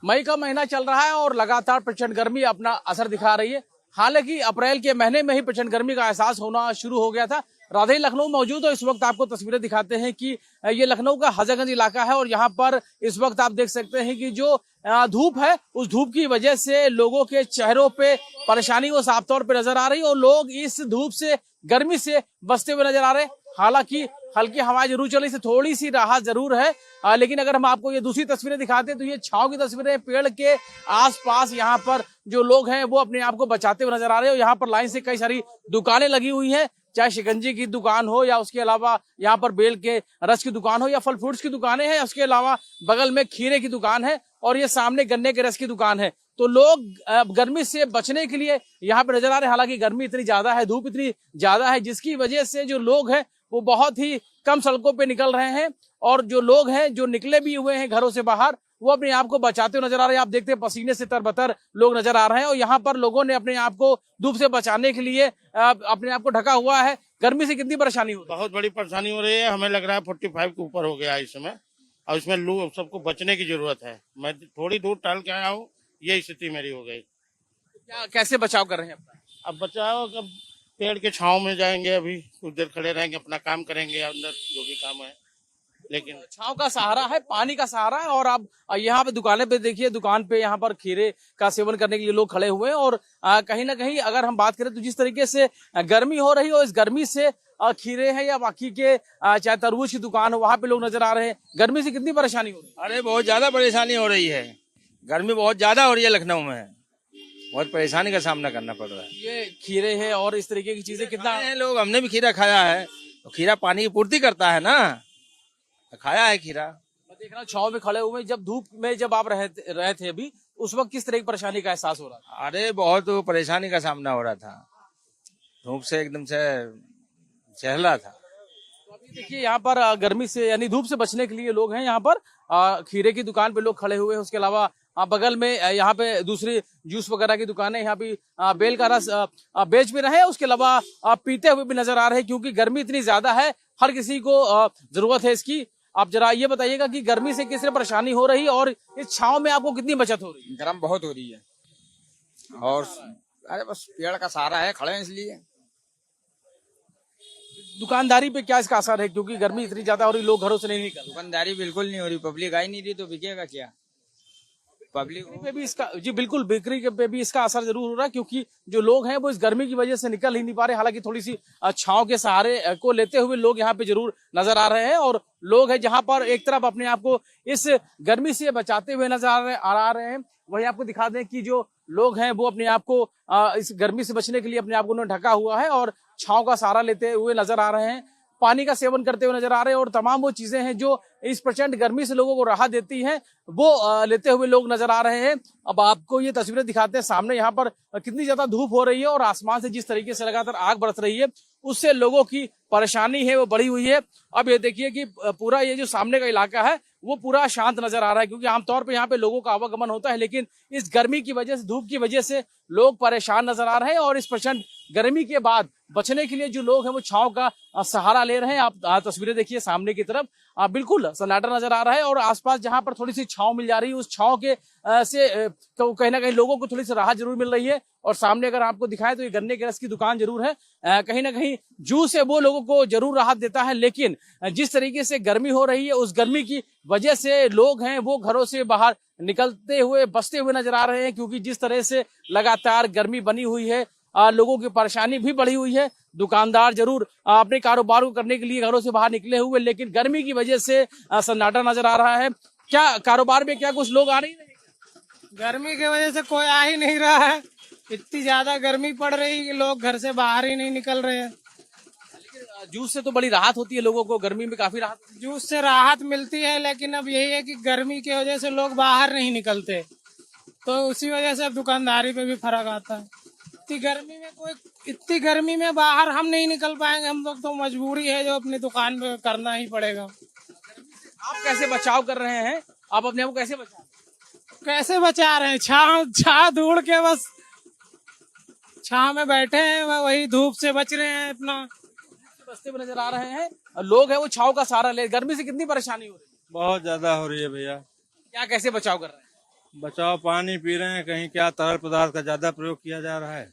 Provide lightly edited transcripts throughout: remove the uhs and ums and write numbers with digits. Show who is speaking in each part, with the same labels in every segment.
Speaker 1: मई का महीना चल रहा है और लगातार प्रचंड गर्मी अपना असर दिखा रही है। हालांकि अप्रैल के महीने में ही प्रचंड गर्मी का एहसास होना शुरू हो गया था। राधे लखनऊ मौजूद और इस वक्त आपको तस्वीरें दिखाते हैं कि ये लखनऊ का हजरतगंज इलाका है और यहाँ पर इस वक्त आप देख सकते हैं कि जो धूप है उस धूप की वजह से लोगों के चेहरों पे परेशानी वो साफ तौर पे नजर आ रही है और लोग इस धूप से गर्मी से बचते हुए नजर आ रहे हैं। हालांकि हल्की हवाएं जरूर चली से थोड़ी सी राहत जरूर है, लेकिन अगर हम आपको ये दूसरी तस्वीरें दिखाते हैं तो ये छांव की तस्वीरें, पेड़ के आसपास यहाँ पर जो लोग हैं वो अपने आप को बचाते हुए नजर आ रहे हैं। यहाँ पर लाइन से कई सारी दुकानें लगी हुई हैं, चाहे शिकंजी की दुकान हो या उसके अलावा यहाँ पर बेल के रस की दुकान हो या फल फ्रूट्स की दुकानें हैं, उसके अलावा बगल में खीरे की दुकान है और ये सामने गन्ने के रस की दुकान है। तो लोग गर्मी से बचने के लिए यहाँ पे नजर आ रहे हैं। हालांकि गर्मी इतनी ज्यादा है, धूप इतनी ज्यादा है जिसकी वजह से जो लोग हैं वो बहुत ही कम सड़कों पे निकल रहे हैं और जो लोग हैं जो निकले भी हुए हैं घरों से बाहर वो अपने आप को बचाते हुए नजर आ रहे हैं। आप देखते हैं पसीने से तरबतर लोग नजर आ रहे हैं और यहाँ पर लोगों ने अपने आप को धूप से बचाने के लिए अपने आप को ढका हुआ है। गर्मी से कितनी परेशानी हो रही है?
Speaker 2: बहुत बड़ी परेशानी हो रही है। हमें लग रहा है 45 के ऊपर हो गया है इस समय और इसमें लू सबको बचने की जरूरत है। मैं थोड़ी दूर टहल के आया हूँ, ये स्थिति मेरी हो गई।
Speaker 1: क्या कैसे बचाव कर रहे हैं अपना?
Speaker 2: अब बचाओ, अब पेड़ के छांव में जाएंगे, अभी कुछ देर खड़े रहेंगे, अपना काम करेंगे अंदर जो भी काम है। लेकिन
Speaker 1: छांव का सहारा है, पानी का सहारा है और आप यहाँ पे दुकानें पे देखिए, दुकान पे यहाँ पर खीरे का सेवन करने के लिए लोग खड़े हुए हैं और कहीं ना कहीं अगर हम बात करें तो जिस तरीके से गर्मी हो रही हो, इस गर्मी से खीरे हैं या बाकी के चाहे तरबूज की दुकान हो वहां पे लोग नजर आ रहे हैं। गर्मी से कितनी परेशानी हो रही है?
Speaker 3: अरे बहुत ज्यादा परेशानी हो रही है, गर्मी बहुत ज्यादा हो रही है लखनऊ में, बहुत परेशानी का सामना करना पड़ रहा है।
Speaker 1: ये खीरे है और इस तरीके की चीजें कितना
Speaker 3: खाए हैं लोग, हमने भी खीरा खाया है, तो खीरा पानी की पूर्ति करता है ना, खाया है खीरा।
Speaker 1: मैं देख रहा हूँ छाव में खड़े हुए, जब धूप में जब आप रहे थे अभी उस वक्त किस तरह की परेशानी का एहसास हो रहा था?
Speaker 3: अरे बहुत परेशानी का सामना हो रहा था, धूप से एकदम से चहला था।
Speaker 1: तो अभी देखिए यहाँ पर गर्मी से यानी धूप से बचने के लिए लोग हैं यहाँ पर खीरे की दुकान पे लोग खड़े हुए हैं। उसके अलावा बगल में यहाँ पे दूसरी जूस वगैरह की दुकानें, यहाँ भी बेल का रस बेच भी रहे हैं। उसके अलावा पीते हुए भी नजर आ रहे हैं क्योंकि गर्मी इतनी ज्यादा है, हर किसी को जरूरत है इसकी। आप जरा ये बताइएगा कि गर्मी से किस तरह परेशानी हो रही है और इस छांव में आपको कितनी बचत हो रही है?
Speaker 4: गर्म बहुत हो रही है और अरे बस पेड़ का सहारा है, खड़े हैं इसलिए।
Speaker 1: दुकानदारी पे क्या इसका असर है क्योंकि गर्मी इतनी ज्यादा हो रही, लोग घरों से नहीं निकल रहे?
Speaker 4: दुकानदारी बिल्कुल नहीं हो रही, पब्लिक आ ही नहीं रही तो बिकेगा क्या? पब्लिक
Speaker 1: पे भी इसका जी बिल्कुल बिक्री पे भी इसका असर जरूर हो रहा है क्योंकि जो लोग हैं वो इस गर्मी की वजह से निकल ही नहीं पा रहे। हालांकि थोड़ी सी छांव के सहारे को लेते हुए लोग यहाँ पे जरूर नजर आ रहे हैं और लोग हैं जहां पर एक तरफ अपने आप को इस गर्मी से बचाते हुए नजर आ रहे हैं, वहीं आपको दिखा दें कि जो लोग हैं वो अपने आप को इस गर्मी से बचने के लिए अपने आप को उन्होंने ढका हुआ है और छांव का सहारा लेते हुए नजर आ रहे हैं, पानी का सेवन करते हुए नजर आ रहे हैं और तमाम वो चीजें हैं जो इस प्रचंड गर्मी से लोगों को राहत देती हैं वो लेते हुए लोग नजर आ रहे हैं। अब आपको ये तस्वीरें दिखाते हैं, सामने यहाँ पर कितनी ज्यादा धूप हो रही है और आसमान से जिस तरीके से लगातार आग बरस रही है उससे लोगों की परेशानी है वो बढ़ी हुई है। अब ये देखिए कि पूरा ये जो सामने का इलाका है वो पूरा शांत नजर आ रहा है क्योंकि आमतौर पर यहाँ पे लोगों का आवागमन होता है, लेकिन इस गर्मी की वजह से, धूप की वजह से लोग परेशान नजर आ रहे हैं और इस प्रचंड गर्मी के बाद बचने के लिए जो लोग हैं वो छांव का सहारा ले रहे हैं। आप तस्वीरें देखिए सामने की तरफ, बिल्कुल सन्नाटा नजर आ रहा है और आसपास जहां पर थोड़ी सी छांव मिल जा रही है उस छांव के से कहीं ना कहीं लोगों को थोड़ी सी राहत जरूर मिल रही है। और सामने अगर आपको दिखाएं तो ये गन्ने के रस की दुकान जरूर है, कहीं ना कहीं जूस है वो लोगों को जरूर राहत देता है, लेकिन जिस तरीके से गर्मी हो रही है उस गर्मी की वजह से लोग हैं वो घरों से बाहर निकलते हुए बचते हुए नजर आ रहे हैं क्योंकि जिस तरह से लगातार गर्मी बनी हुई है लोगों की परेशानी भी बढ़ी हुई है। दुकानदार जरूर अपने कारोबार को करने के लिए घरों से बाहर निकले हुए, लेकिन गर्मी की वजह से सन्नाटा नजर आ रहा है। क्या कारोबार में क्या कुछ लोग आ रही है?
Speaker 5: गर्मी की वजह से कोई आ ही नहीं रहा है, इतनी ज्यादा गर्मी पड़ रही है कि लोग घर से बाहर ही नहीं निकल रहे हैं।
Speaker 1: जूस से तो बड़ी राहत होती है लोगों को, गर्मी में काफी राहत।
Speaker 5: जूस से राहत मिलती है लेकिन अब यही है कि गर्मी की वजह से लोग बाहर नहीं निकलते, तो उसी वजह से अब दुकानदारी पे भी फर्क आता है। इतनी गर्मी में बाहर हम नहीं निकल पाएंगे, हम लोग तो मजबूरी है जो अपनी दुकान पे करना ही पड़ेगा।
Speaker 1: आप कैसे बचाव कर रहे हैं? आप अपने आप को कैसे
Speaker 5: बचा रहे हैं? छाँव ढूंढ के बस छाँव में बैठे हैं, वही धूप से बच रहे हैं, अपना
Speaker 1: बचते हुए नजर आ रहे हैं। लोग हैं वो छाँव का सहारा ले। गर्मी से कितनी परेशानी हो रही है?
Speaker 6: बहुत ज्यादा हो रही है भैया।
Speaker 1: क्या कैसे बचाव कर रहे हैं?
Speaker 6: बचाव पानी पी रहे हैं, कहीं क्या तरल पदार्थ का ज्यादा प्रयोग किया जा रहा है,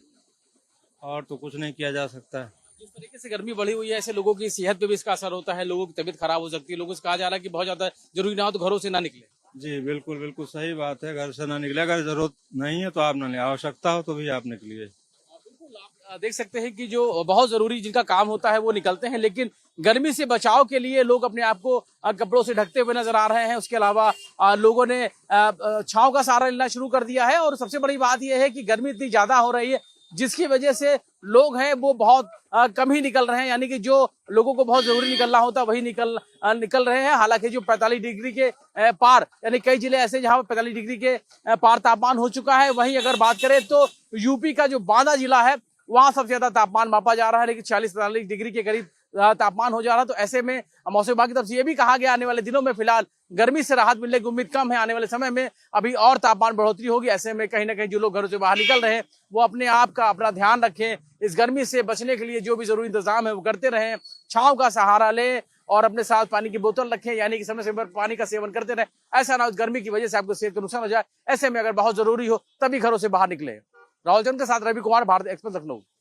Speaker 6: और तो कुछ नहीं किया जा सकता है।
Speaker 1: जिस तरीके से गर्मी बढ़ी हुई है ऐसे लोगों की सेहत पे भी इसका असर होता है, लोगों की तबीयत खराब हो सकती है, लोगों से कहा जा रहा है कि बहुत ज्यादा जरूरी ना हो तो घरों से ना निकले।
Speaker 6: जी बिल्कुल बिल्कुल सही बात है, घर से ना निकले, अगर जरूरत नहीं है तो आप ना निकले, आवश्यकता हो तो भी आप निकलिए।
Speaker 1: बिल्कुल आप देख सकते हैं कि जो बहुत जरूरी जिनका काम होता है वो निकलते हैं, लेकिन गर्मी से बचाव के लिए लोग अपने आप को कपड़ों से ढकते हुए नजर आ रहे हैं। उसके अलावा लोगों ने छांव का सहारा लेना शुरू कर दिया है। और सबसे बड़ी बात यह है कि गर्मी इतनी ज्यादा हो रही है जिसकी वजह से लोग हैं वो बहुत कम ही निकल रहे हैं, यानी कि जो लोगों को बहुत जरूरी निकलना होता है वही निकल रहे हैं। हालांकि जो 45 डिग्री के पार, यानी कई जिले ऐसे जहां 45 डिग्री के पार तापमान हो चुका है। वहीं अगर बात करें तो यूपी का जो बांदा जिला है वहां सबसे ज्यादा तापमान मापा जा रहा है, लेकिन 40-45 डिग्री के करीब तापमान हो जा रहा है। तो ऐसे में मौसम विभाग की तरफ से ये भी कहा गया आने वाले दिनों में फिलहाल गर्मी से राहत मिलने की उम्मीद कम है, आने वाले समय में अभी और तापमान बढ़ोतरी होगी। ऐसे में कहीं ना कहीं जो लोग घरों से बाहर निकल रहे हैं वो अपने आप का अपना ध्यान रखें, इस गर्मी से बचने के लिए जो भी जरूरी इंतजाम है वो करते रहें, छांव का सहारा लें और अपने साथ पानी की बोतल रखें, यानी कि समय समय पर पानी का सेवन करते रहें। ऐसा ना हो गर्मी की वजह से आपको सेहत का नुकसान हो जाए। ऐसे में अगर बहुत जरूरी हो तभी घरों से बाहर निकले। राहुल चंद के साथ रवि कुमार, भारत एक्सप्रेस, लखनऊ।